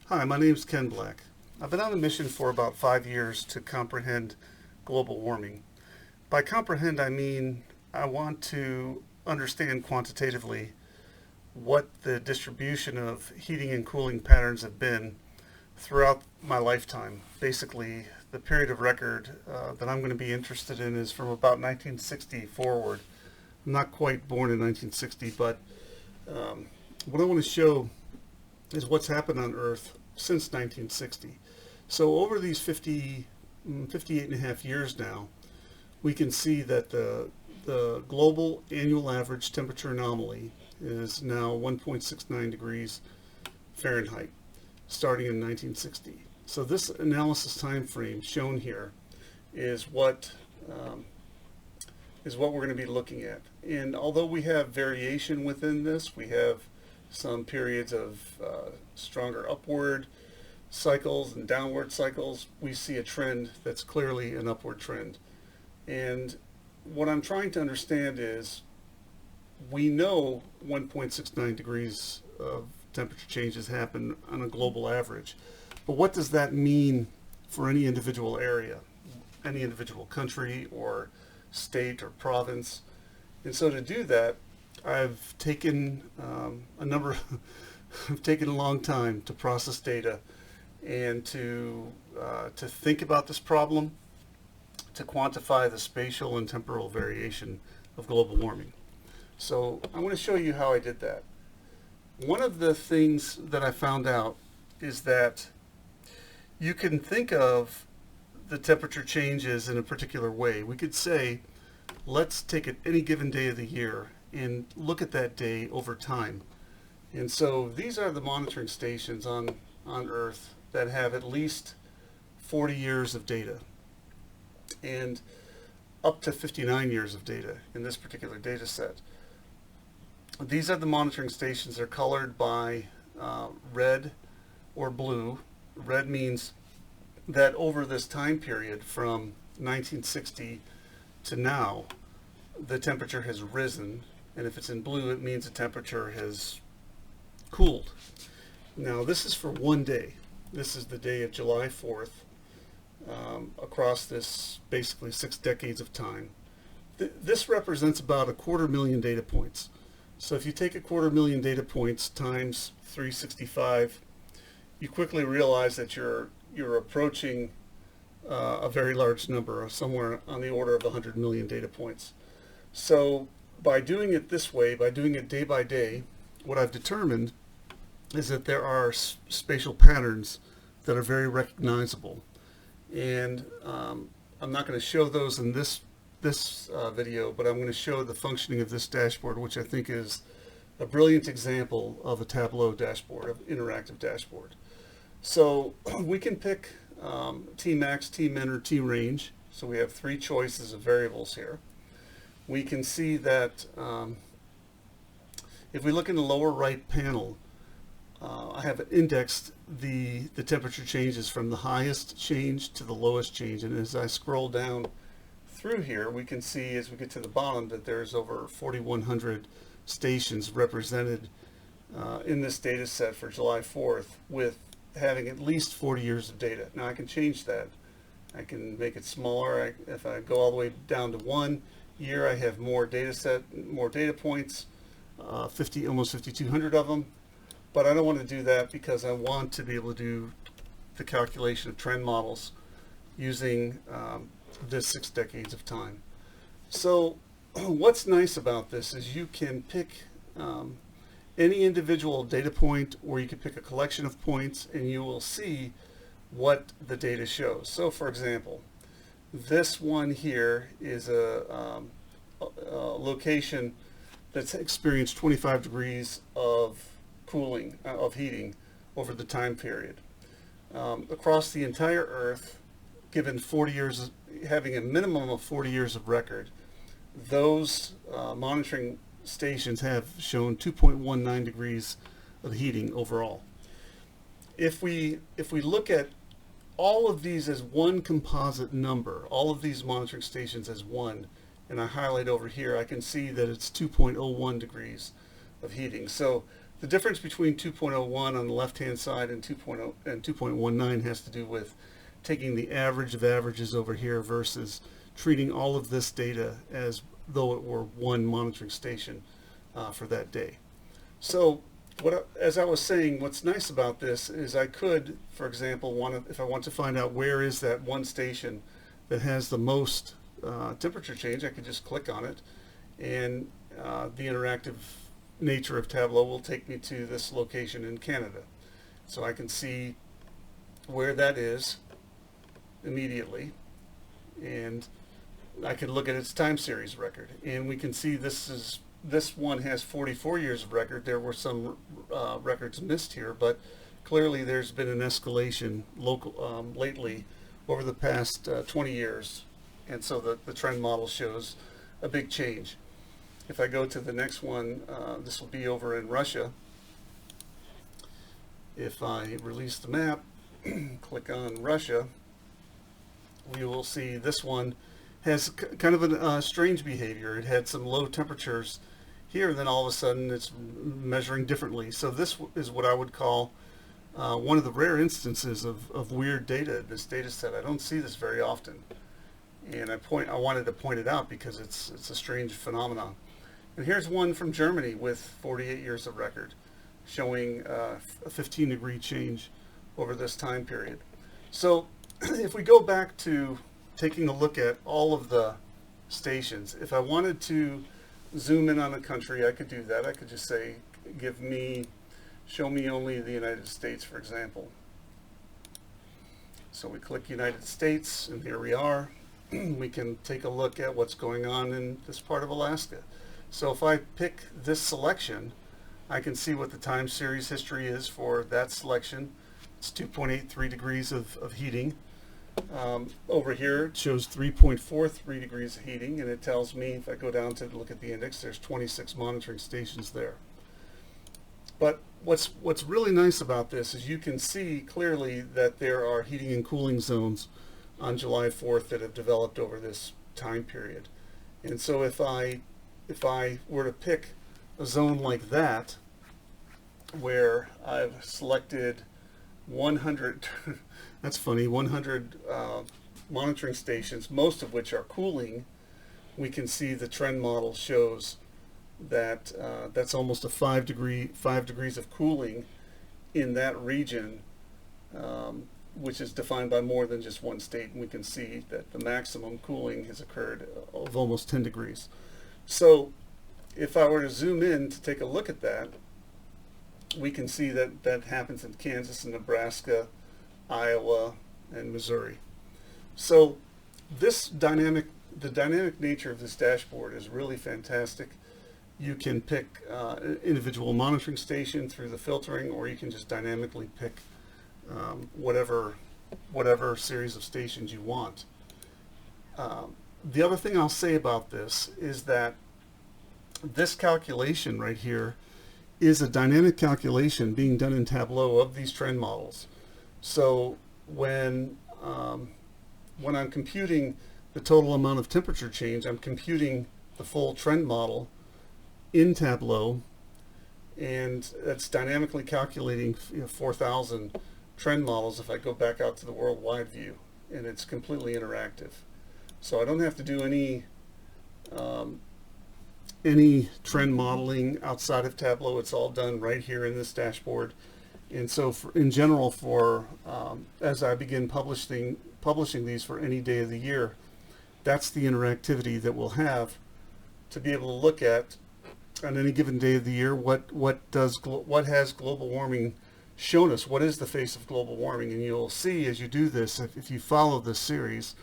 Hi, my name is Ken Black. I've been on a mission for about 5 years to comprehend global warming. By comprehend, I mean I want to understand quantitatively what the distribution of heating and cooling patterns have been throughout my lifetime. Basically, the period of record that I'm going to be interested in is from about 1960 forward. I'm not quite born in 1960, but what I want to show is what's happened on Earth since 1960. So over these 58 and a half years now, we can see that the global annual average temperature anomaly is now 1.69 degrees Fahrenheit, starting in 1960. So this analysis time frame shown here is what we're going to be looking at. And although we have variation within this, we have some periods of stronger upward cycles and downward cycles, we see a trend that's clearly an upward trend. And what I'm trying to understand is, we know 1.69 degrees of temperature changes happen on a global average, but what does that mean for any individual area, any individual country or state or province? And so to do that, I've taken I've taken a long time to process data and to think about this problem, to quantify the spatial and temporal variation of global warming. So I want to show you how I did that. One of the things that I found out is that you can think of the temperature changes in a particular way. We could say, let's take it any given day of the year and look at that day over time. And so these are the monitoring stations on Earth that have at least 40 years of data and up to 59 years of data in this particular data set. These are the monitoring stations. They're colored by red or blue. Red means that over this time period from 1960 to now, the temperature has risen, and if it's in blue, it means the temperature has cooled. Now, this is for one day. This is the day of July 4th, across this basically 6 decades of time. This represents about 250,000 data points. So if you take 250,000 data points times 365, you quickly realize that you're approaching a very large number, somewhere on the order of 100 million data points. So by doing it this way, by doing it day by day, what I've determined is that there are spatial patterns that are very recognizable. And I'm not going to show those in this video, but I'm going to show the functioning of this dashboard, which I think is a brilliant example of a Tableau dashboard, of interactive dashboard. So we can pick Tmax, Tmin, or Trange. So we have 3 choices of variables here. We can see that if we look in the lower right panel, I have indexed the temperature changes from the highest change to the lowest change. And as I scroll down through here, we can see as we get to the bottom that there's over 4,100 stations represented in this data set for July 4th, with having at least 40 years of data. Now I can change that. I can make it smaller. If I go all the way down to 1 year, I have more data set, more data points, almost 5,200 of them. But I don't want to do that because I want to be able to do the calculation of trend models using this 6 decades of time. So what's nice about this is you can pick any individual data point, or you can pick a collection of points, and you will see what the data shows. So for example, this one here is a location that's experienced 25 degrees of cooling, of heating over the time period. Across the entire Earth, given 40 years, having a minimum of 40 years of record, those monitoring stations have shown 2.19 degrees of heating overall. If we look at all of these as one composite number, all of these monitoring stations as one, and I highlight over here, I can see that it's 2.01 degrees of heating. So The difference between 2.01 on the left-hand side and 2.0 and 2.19 has to do with taking the average of averages over here versus treating all of this data as though it were one monitoring station for that day. So as I was saying, what's nice about this is I could, for example, if I want to find out where is that one station that has the most temperature change, I could just click on it, and the interactive nature of Tableau will take me to this location in Canada. So I can see where that is immediately, and I can look at its time series record, and we can see this one has 44 years of record. There were some records missed here, but clearly there's been an escalation lately over the past 20 years, and so the trend model shows a big change. If I go to the next one, this will be over in Russia. If I release the map, click on Russia, we will see this one has kind of a strange behavior. It had some low temperatures here, and then all of a sudden it's measuring differently. So this is what I would call one of the rare instances of weird data in this data set. I don't see this very often, and I wanted to point it out because it's a strange phenomenon. And here's one from Germany with 48 years of record, showing a 15-degree change over this time period. So if we go back to taking a look at all of the stations, if I wanted to zoom in on a country, I could do that. I could just say, show me only the United States, for example. So we click United States, and here we are. We can take a look at what's going on in this part of Alaska. So if I pick this selection, I can see what the time series history is for that selection. It's 2.83 degrees of heating. Over here it shows 3.43 degrees of heating, and it tells me, if I go down to look at the index, there's 26 monitoring stations there. But what's really nice about this is you can see clearly that there are heating and cooling zones on July 4th that have developed over this time period. And so if I were to pick a zone like that, where I've selected 100, that's funny, 100 monitoring stations, most of which are cooling, we can see the trend model shows that that's almost a 5 degrees of cooling in that region, which is defined by more than just one state, and we can see that the maximum cooling has occurred of almost 10 degrees. So if I were to zoom in to take a look at that, we can see that that happens in Kansas and Nebraska, Iowa, and Missouri. So the dynamic nature of this dashboard is really fantastic. You can pick an individual monitoring station through the filtering, or you can just dynamically pick whatever series of stations you want. The other thing I'll say about this is that this calculation right here is a dynamic calculation being done in Tableau of these trend models. So when I'm computing the total amount of temperature change, I'm computing the full trend model in Tableau, and that's dynamically calculating 4,000 trend models if I go back out to the worldwide view, and it's completely interactive. So I don't have to do any trend modeling outside of Tableau. It's all done right here in this dashboard. And so in general, as I begin publishing these for any day of the year, that's the interactivity that we'll have to be able to look at on any given day of the year. What has global warming shown us? What is the face of global warming? And you'll see as you do this, if you follow this series,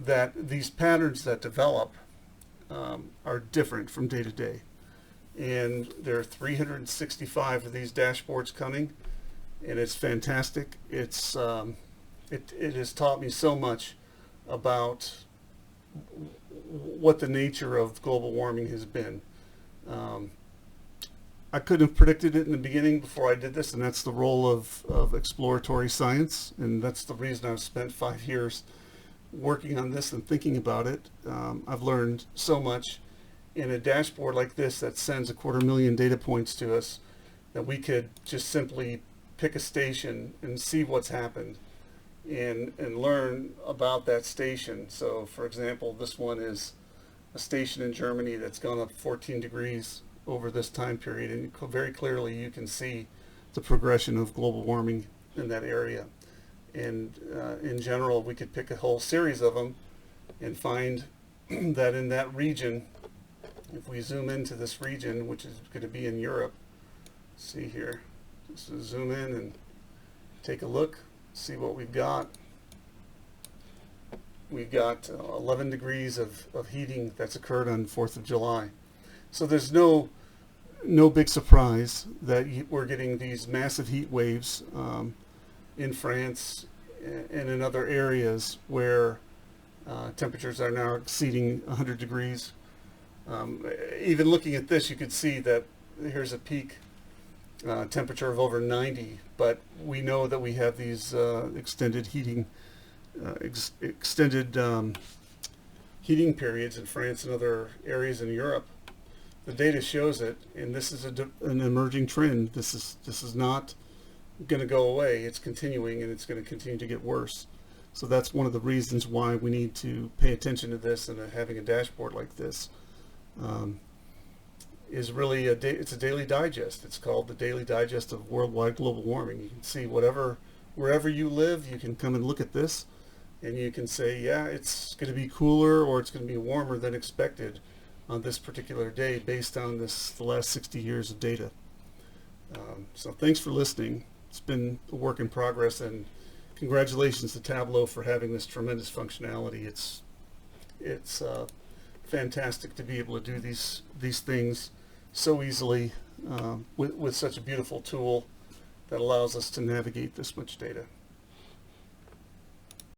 that these patterns that develop are different from day to day. And there are 365 of these dashboards coming, and it's fantastic. It has taught me so much about what the nature of global warming has been. I couldn't have predicted it in the beginning before I did this, and that's the role of exploratory science, and that's the reason I've spent 5 years working on this and thinking about it. I've learned so much, in a dashboard like this that sends 250,000 data points to us. that we could just simply pick a station and see what's happened and learn about that station. So for example, this one is a station in Germany that's gone up 14 degrees over this time period, and very clearly you can see the progression of global warming in that area. And in general, we could pick a whole series of them and find that in that region, if we zoom into this region, which is going to be in Europe, see here, just zoom in and take a look, see what we've got. We've got 11 degrees of heating that's occurred on 4th of July. So there's no big surprise that we're getting these massive heat waves in France and in other areas where temperatures are now exceeding 100 degrees. Even looking at this, you could see that here's a peak temperature of over 90, but we know that we have these extended heating heating periods in France and other areas in Europe. The data shows it, and this is an emerging trend. This is not going to go away. It's continuing, and it's going to continue to get worse. So that's one of the reasons why we need to pay attention to this, and having a dashboard like this is really it's a daily digest. It's called the Daily Digest of Worldwide Global Warming. You can see wherever you live, you can come and look at this, and you can say, yeah, it's going to be cooler or it's going to be warmer than expected on this particular day based on the last 60 years of data. So thanks for listening. It's been a work in progress, and congratulations to Tableau for having this tremendous functionality. It's fantastic to be able to do these things so easily with such a beautiful tool that allows us to navigate this much data.